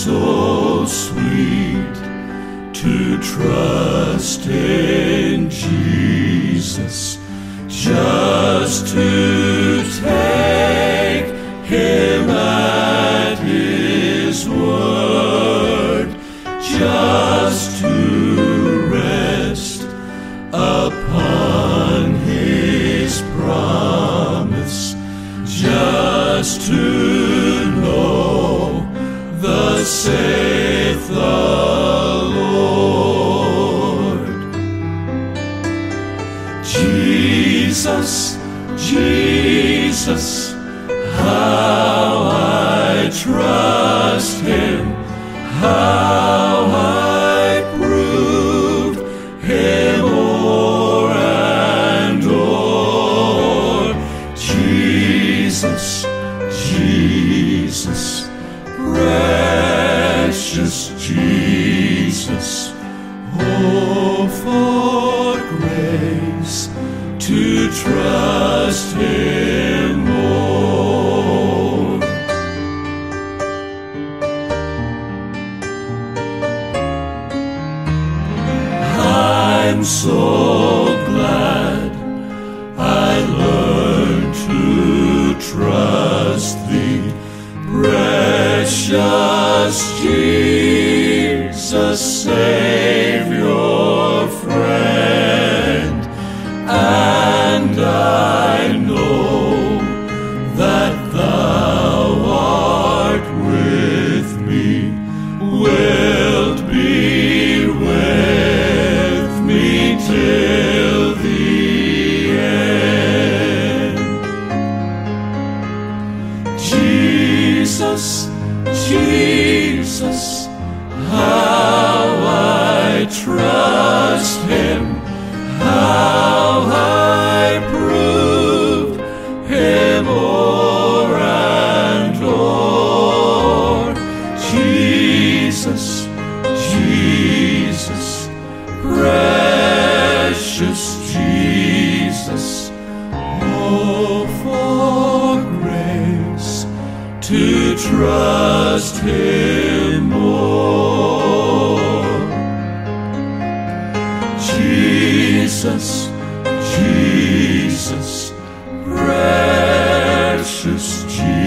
so sweet to trust in Jesus, just to take Him at His word, just to rest upon His promise, just to know thus saith the Lord. Jesus, Jesus, how I trust Him, how I proved Him o'er and o'er. Jesus, Jesus, precious Jesus, oh, for grace to trust Him more. I'm so glad I learned to trust Thee, precious Jesus, Savior, friend, and I know that Thou art with me, wilt be with me till the end. Jesus, Jesus, how I trust Him, how I proved Him o'er and o'er. Jesus, Jesus, precious Jesus, oh, for grace to trust Him more. Jesus, Jesus, precious Jesus.